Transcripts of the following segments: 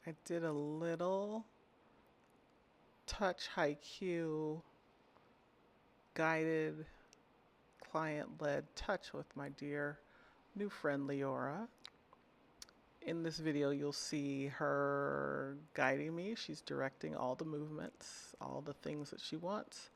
I did a little Touch HighQ guided client-led touch with my dear new friend Leora. In this video, you'll see her guiding me. She's directing all the movements, all the things that she wants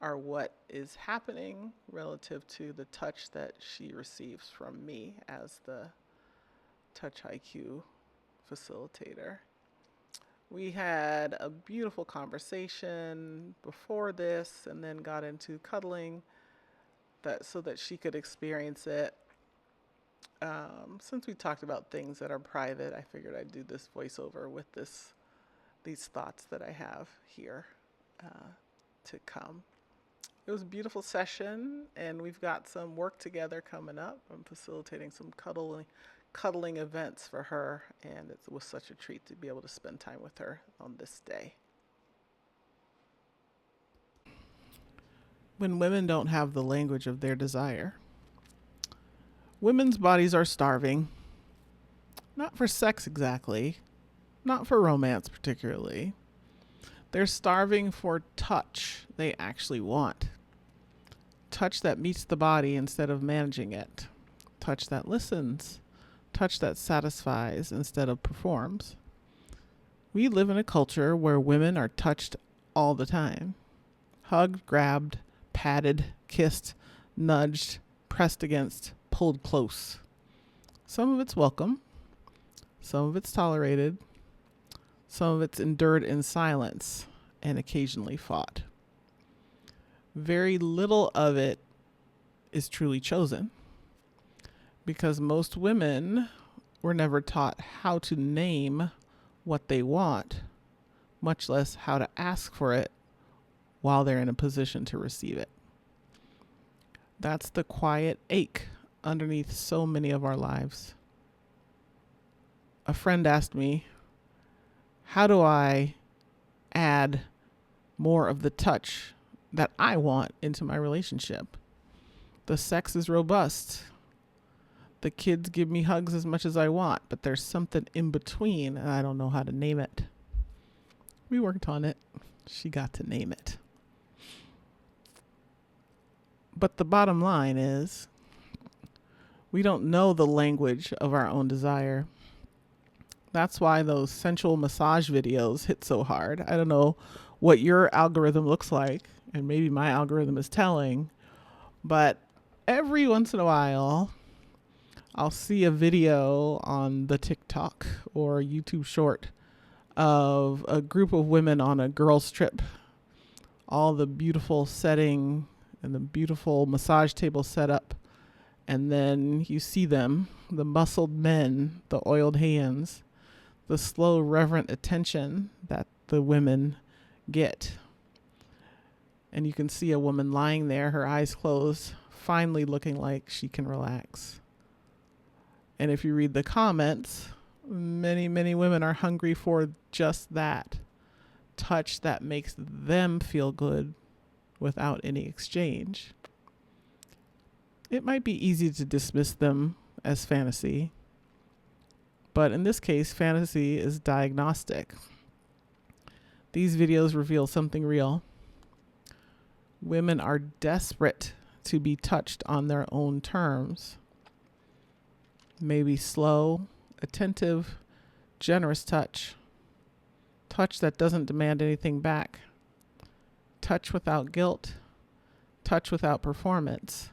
are what is happening relative to the touch that she receives from me as the Touch HighQ facilitator. We had a beautiful conversation before this and then got into cuddling so that she could experience it. Since we talked about things that are private, I figured I'd do this voiceover with these thoughts that I have here to come. It was a beautiful session, and we've got some work together coming up. I'm facilitating some cuddling events for her, and it was such a treat to be able to spend time with her on this day. When women don't have the language of their desire, women's bodies are starving. Not for sex exactly, not for romance particularly. They're starving for touch they actually want. Touch that meets the body instead of managing it. Touch that listens. Touch that satisfies instead of performs. We live in a culture where women are touched all the time. Hugged, grabbed, patted, kissed, nudged, pressed against, pulled close. Some of it's welcome. Some of it's tolerated. Some of it's endured in silence and occasionally fought. Very little of it is truly chosen, because most women were never taught how to name what they want, much less how to ask for it while they're in a position to receive it. That's the quiet ache underneath so many of our lives. A friend asked me, how do I add more of the touch that I want into my relationship? The sex is robust. The kids give me hugs as much as I want, but there's something in between and I don't know how to name it. We worked on it. She got to name it. But the bottom line is, we don't know the language of our own desire. That's why those sensual massage videos hit so hard. I don't know what your algorithm looks like, and maybe my algorithm is telling, but every once in a while, I'll see a video on the TikTok or YouTube short of a group of women on a girls' trip. All the beautiful setting and the beautiful massage table set up. And then you see them, the muscled men, the oiled hands, the slow, reverent attention that the women get. And you can see a woman lying there, her eyes closed, finally looking like she can relax. And if you read the comments, many, many women are hungry for just that touch that makes them feel good without any exchange. It might be easy to dismiss them as fantasy, but in this case, fantasy is diagnostic. These videos reveal something real. Women are desperate to be touched on their own terms. Maybe slow, attentive, generous touch. Touch that doesn't demand anything back. Touch without guilt. Touch without performance.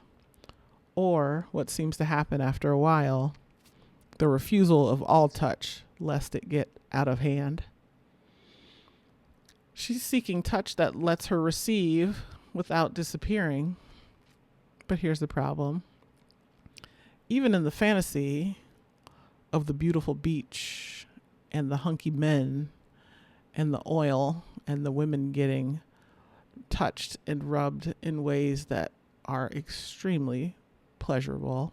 Or what seems to happen after a while, the refusal of all touch, lest it get out of hand. She's seeking touch that lets her receive without disappearing. But here's the problem. Even in the fantasy of the beautiful beach and the hunky men and the oil and the women getting touched and rubbed in ways that are extremely pleasurable,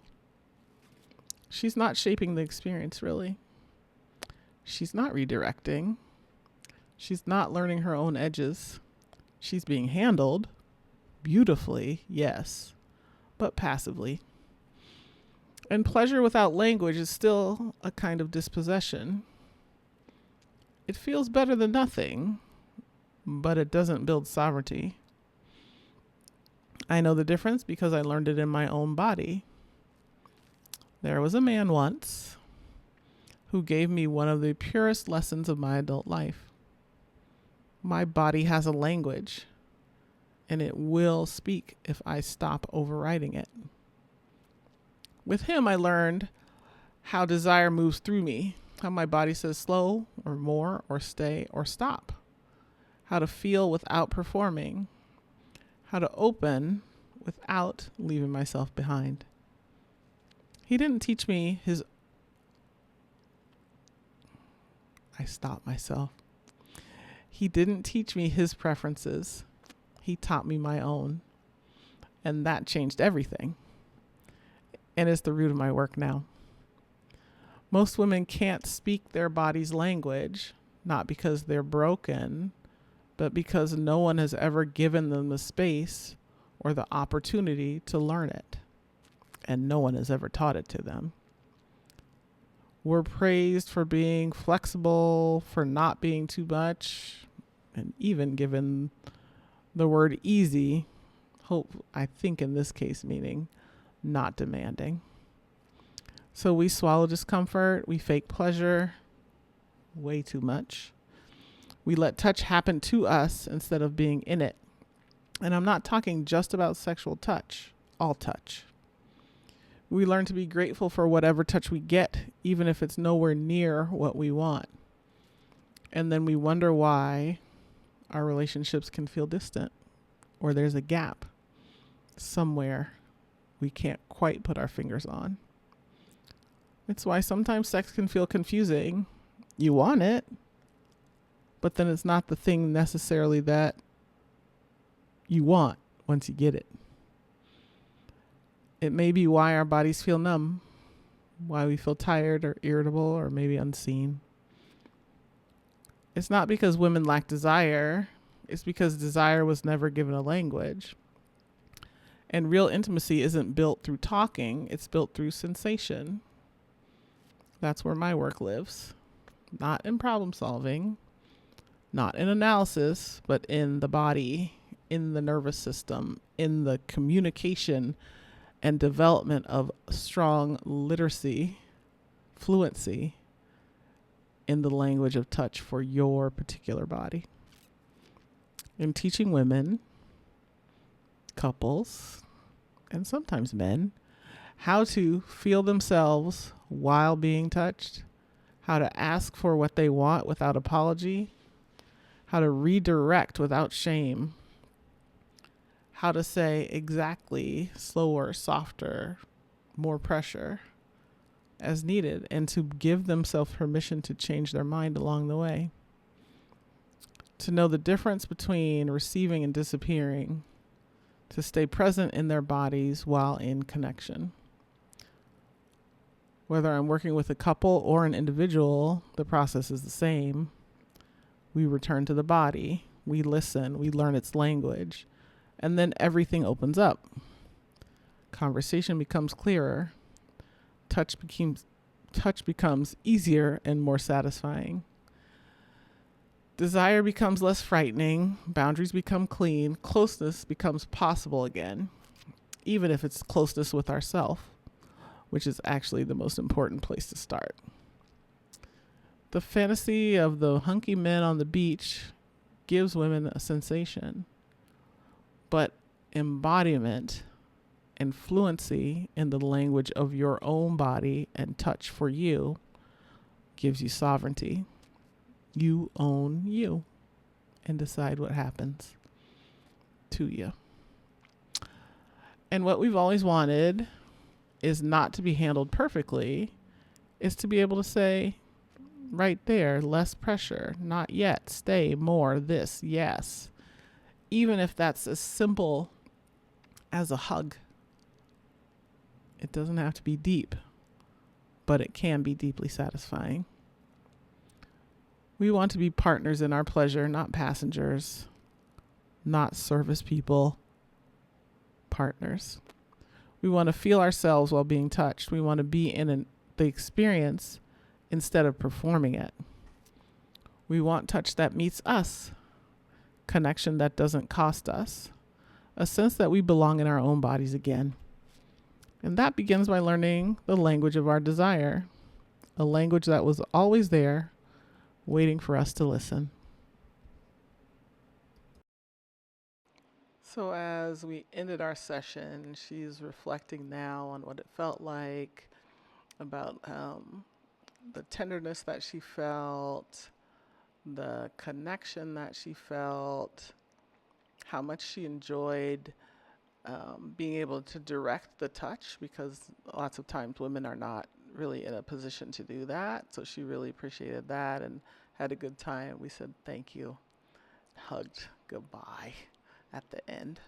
she's not shaping the experience really. She's not redirecting. She's not learning her own edges. She's being handled beautifully, yes, but passively. And pleasure without language is still a kind of dispossession. It feels better than nothing, but it doesn't build sovereignty. I know the difference because I learned it in my own body. There was a man once who gave me one of the purest lessons of my adult life. My body has a language, and it will speak if I stop overriding it. With him, I learned how desire moves through me, how my body says slow or more or stay or stop, how to feel without performing, how to open without leaving myself behind. He didn't teach me his... I stopped myself. He didn't teach me his preferences. He taught me my own. And that changed everything. And it's the root of my work now. Most women can't speak their body's language, not because they're broken, but because no one has ever given them the space or the opportunity to learn it. And no one has ever taught it to them. We're praised for being flexible, for not being too much, and even given the word easy, I think in this case meaning not demanding. So we swallow discomfort, we fake pleasure way too much. We let touch happen to us instead of being in it. And I'm not talking just about sexual touch, all touch. We learn to be grateful for whatever touch we get, even if it's nowhere near what we want. And then we wonder why our relationships can feel distant, or there's a gap somewhere we can't quite put our fingers on. It's why sometimes sex can feel confusing. You want it, but then it's not the thing necessarily that you want once you get it. It may be why our bodies feel numb, why we feel tired or irritable or maybe unseen. It's not because women lack desire. It's because desire was never given a language. And real intimacy isn't built through talking. It's built through sensation. That's where my work lives. Not in problem solving, not in analysis, but in the body, in the nervous system, in the communication and development of strong literacy, fluency in the language of touch for your particular body. In teaching women, couples, and sometimes men, how to feel themselves while being touched, how to ask for what they want without apology, how to redirect without shame, how to say exactly slower, softer, more pressure as needed, and to give themselves permission to change their mind along the way. To know the difference between receiving and disappearing, to stay present in their bodies while in connection. Whether I'm working with a couple or an individual, the process is the same. We return to the body, we listen, we learn its language, and then everything opens up. Conversation becomes clearer. Touch becomes easier and more satisfying. Desire becomes less frightening. Boundaries become clean. Closeness becomes possible again, even if it's closeness with ourselves, which is actually the most important place to start. The fantasy of the hunky men on the beach gives women a sensation, but embodiment and fluency in the language of your own body and touch for you gives you sovereignty. You own you and decide what happens to you. And what we've always wanted is not to be handled perfectly, is to be able to say right there, less pressure, not yet, stay, more, this, yes. Even if that's as simple as a hug. It doesn't have to be deep, but it can be deeply satisfying. We want to be partners in our pleasure, not passengers, not service people, partners. We want to feel ourselves while being touched. We want to be in the experience instead of performing it. We want touch that meets us, connection that doesn't cost us, a sense that we belong in our own bodies again. And that begins by learning the language of our desire, a language that was always there, waiting for us to listen. So as we ended our session, she's reflecting now on what it felt like, about the tenderness that she felt, the connection that she felt, how much she enjoyed being able to direct the touch, because lots of times women are not really in a position to do that. So she really appreciated that and had a good time. We said thank you, hugged goodbye at the end.